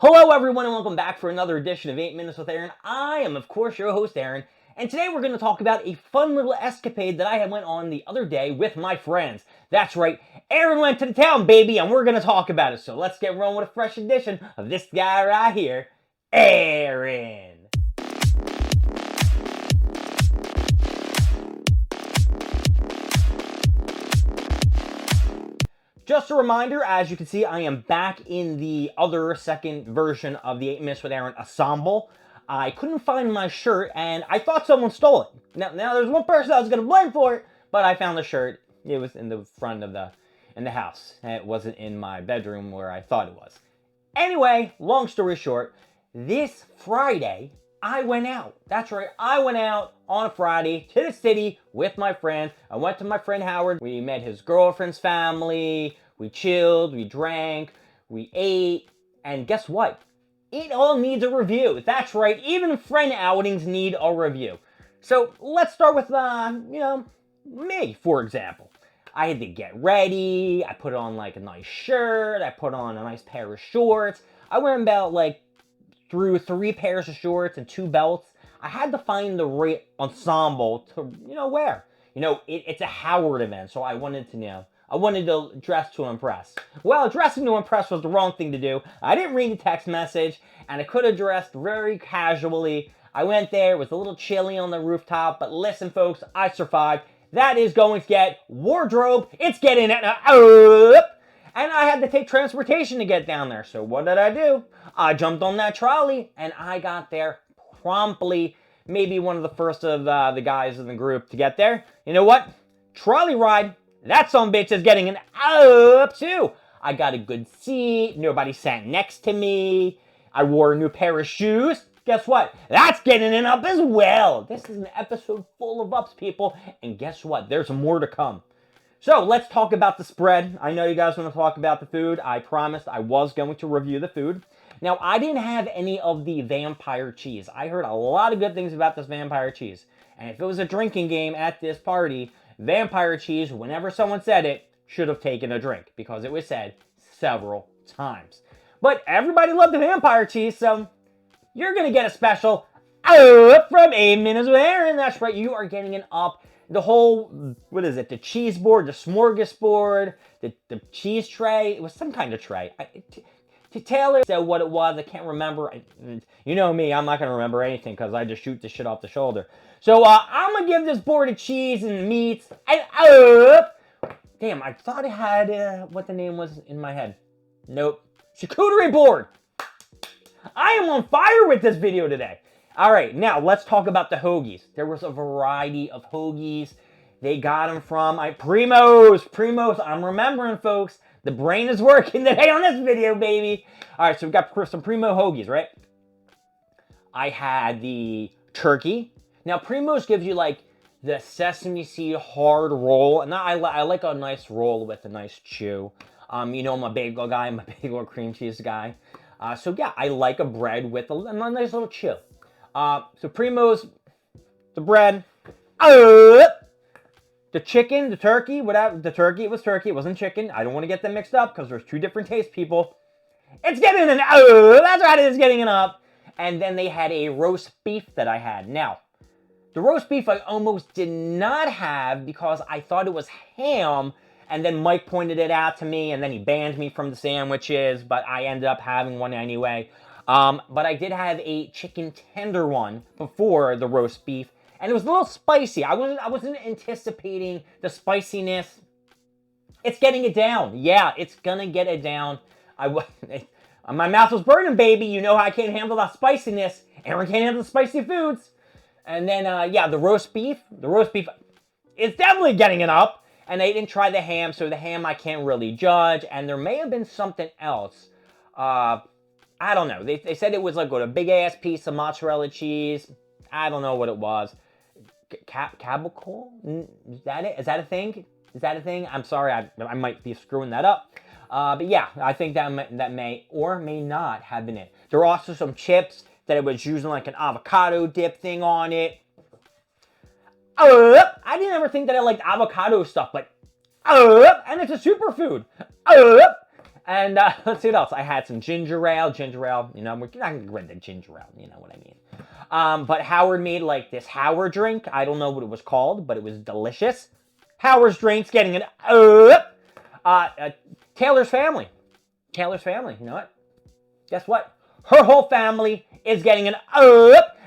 Hello, everyone, and welcome back for another edition of 8 Minutes with Aaron. I am, of course, your host, Aaron, and today we're going to talk about a fun little escapade that I had went on the other day with my friends. That's right, Aaron went to the town, baby, and we're going to talk about it. So let's get rolling with a fresh edition of this guy right here, Aaron. Just a reminder, as you can see, I am back in the other second version of the 8 Minutes with Aaron ensemble. I couldn't find my shirt, and I thought someone stole it. Now there's one person I was going to blame for it, but I found the shirt. It was in the front of the house, and it wasn't in my bedroom where I thought it was. Anyway, long story short, this Friday, I went out. That's right, I went out on a Friday to the city with my friends. I went to my friend Howard. We met his girlfriend's family. We chilled, we drank, we ate, and guess what? It all needs a review. That's right, even friend outings need a review. So let's start with, me, for example. I had to get ready. I put on like a nice shirt. I put on a nice pair of shorts. I went about through 3 pairs of shorts and 2 belts. I had to find the right ensemble to, wear. It's a Howard event, so I wanted to dress to impress. Well, dressing to impress was the wrong thing to do. I didn't read the text message, and I could have dressed very casually. I went there, it was a little chilly on the rooftop, but listen, folks, I survived. That is going to get wardrobe. It's getting it up. And I had to take transportation to get down there. So what did I do? I jumped on that trolley, and I got there promptly. Maybe one of the first of the guys in the group to get there. You know what? Trolley ride. That sumbitch is getting an up too. I got a good seat. Nobody sat next to me. I wore a new pair of shoes. Guess what? That's getting an up as well. This is an episode full of ups, people. And guess what? There's more to come. So let's talk about the spread. I know you guys want to talk about the food. I promised I was going to review the food. Now, I didn't have any of the vampire cheese. I heard a lot of good things about this vampire cheese. And if it was a drinking game at this party, vampire cheese, whenever someone said it, should have taken a drink because it was said several times. But everybody loved the vampire cheese, so you're going to get a special up from 8 Minutes with Aaron. That's right, you are getting an up. The whole, the cheese board, the smorgasbord, the cheese tray. It was some kind of tray. Taylor said what it was. I can't remember. You know me, I'm not going to remember anything because I just shoot the shit off the shoulder. So I'm going to give this board of cheese and meats an up. Damn, I thought I had what the name was in my head. Nope. Charcuterie board. I am on fire with this video today. All right, now let's talk about the hoagies. There was a variety of hoagies. They got them from Primo's. I'm remembering, folks. The brain is working today on this video, baby. All right, so we've got some Primo hoagies, right? I had the turkey. Now, Primo's gives you like the sesame seed hard roll. And I like a nice roll with a nice chew. I'm a bagel guy. I'm a bagel cream cheese guy. So yeah, I like a bread with a nice little chew. So Primo's, the bread, the chicken, the turkey, whatever. The turkey, it was turkey. It wasn't chicken. I don't want to get them mixed up because there's 2 different tastes, people. It's getting an that's right, it's getting an up. And then they had a roast beef that I had. Now, the roast beef I almost did not have because I thought it was ham. And then Mike pointed it out to me, and then he banned me from the sandwiches, but I ended up having one anyway. But I did have a chicken tender one before the roast beef, and it was a little spicy. I wasn't anticipating the spiciness. It's getting it down. Yeah, it's gonna get it down. My mouth was burning, baby. You know how I can't handle that spiciness. Aaron can't handle the spicy foods. And then, the roast beef. The roast beef is definitely getting it up. And they didn't try the ham, so the ham I can't really judge. And there may have been something else. I don't know. They said it was like a big-ass piece of mozzarella cheese. I don't know what it was. Cabacol? Is that it? Is that a thing? Is that a thing? I'm sorry, I might be screwing that up. But yeah, I think that may or may not have been it. There were also some chips that it was using like an avocado dip thing on it. I didn't ever think that I liked avocado stuff, but and it's a superfood. And let's see what else. I had some ginger ale. Ginger ale, you know, we're not going to get rid of the ginger ale, you know what I mean. But Howard made like this Howard drink. I don't know what it was called, but it was delicious. Howard's drink's getting an Taylor's family. Taylor's family, you know what? Guess what? Her whole family is getting an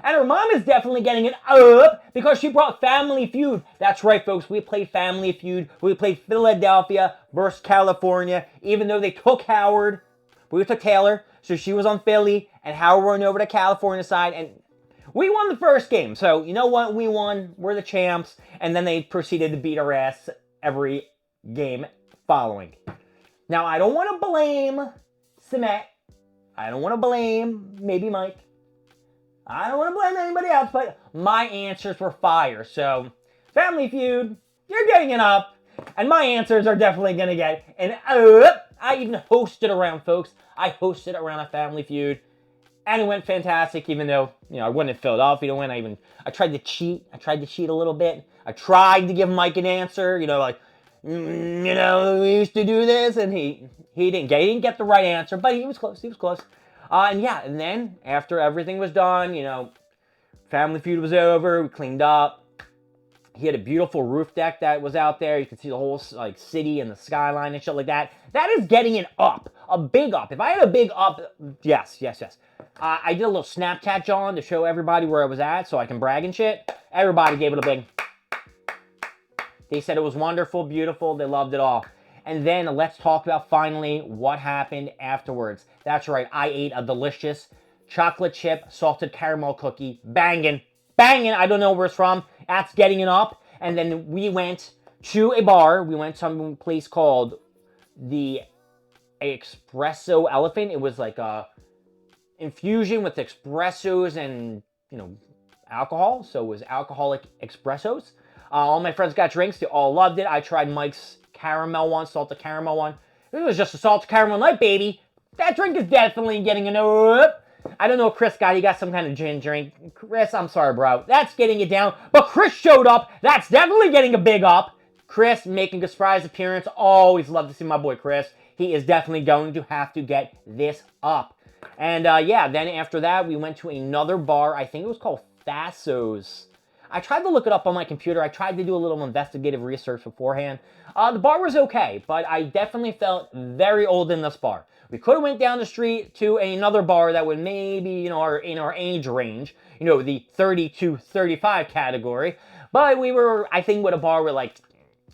and her mom is definitely getting an because she brought Family Feud. That's right, folks. We played Family Feud. We played Philadelphia versus California. Even though they took Howard, we took Taylor. So she was on Philly, and Howard went over to California side, and we won the first game. So you know what? We won. We're the champs. And then they proceeded to beat our ass every game following. Now, I don't want to blame Smet. I don't want to blame maybe Mike. I don't want to blame anybody else, but my answers were fire. So, Family Feud, you're getting an up, and my answers are definitely going to get an up. I even hosted around, folks. I hosted around a Family Feud, and it went fantastic, even though, you know, I wasn't in Philadelphia to win. I tried to cheat. I tried to cheat a little bit. I tried to give Mike an answer, you know, like, you know, we used to do this, and he didn't get the right answer, but he was close. He was close. And then after everything was done, you know, Family Feud was over. We cleaned up. He had a beautiful roof deck that was out there. You could see the whole like city and the skyline and shit like that. That is getting an up, a big up. If I had a big up, yes. I did a little Snapchat, John, to show everybody where I was at, so I can brag and shit. Everybody gave it a big. They said it was wonderful, beautiful. They loved it all. And then let's talk about finally what happened afterwards. That's right, I ate a delicious chocolate chip salted caramel cookie. Banging. I don't know where it's from. That's getting it up. And then we went to a bar. We went to some place called the Espresso Elephant. It was like a infusion with espressos and, you know, alcohol. So it was alcoholic espressos. All my friends got drinks. They all loved it. I tried Mike's caramel one, salted caramel one. It was just a salted caramel night, baby. That drink is definitely getting an up. I don't know what Chris got. He got some kind of gin drink. Chris, I'm sorry, bro. That's getting it down. But Chris showed up. That's definitely getting a big up. Chris making a surprise appearance. Always love to see my boy Chris. He is definitely going to have to get this up. And yeah, then after that, we went to another bar. I think it was called Fasso's. I tried to look it up on my computer. I tried to do a little investigative research beforehand. The bar was okay, but I definitely felt very old in this bar. We could have went down the street to another bar that would maybe, you know, in our age range, you know, the 30 to 35 category. But we were, I think, with a bar with like,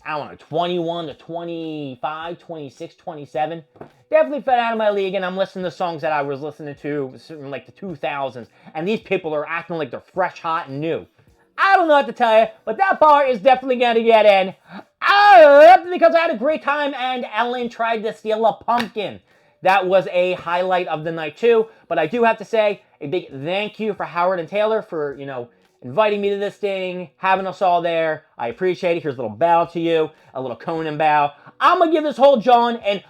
I don't know, 21 to 25, 26, 27. Definitely fell out of my league, and I'm listening to songs that I was listening to in like the 2000s. And these people are acting like they're fresh, hot, and new. I don't know what to tell you, but that bar is definitely going to get in. Because I had a great time, and Ellen tried to steal a pumpkin. That was a highlight of the night, too. But I do have to say a big thank you for Howard and Taylor for, you know, inviting me to this thing, having us all there. I appreciate it. Here's a little bow to you, a little Conan bow. I'm going to give this whole John an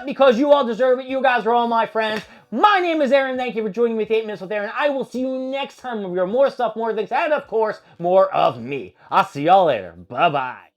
because you all deserve it. You guys are all my friends. My name is Aaron. Thank you for joining me with 8 Minutes with Aaron. I will see you next time with more stuff, more things, and of course, more of me. I'll see y'all later. Bye-bye.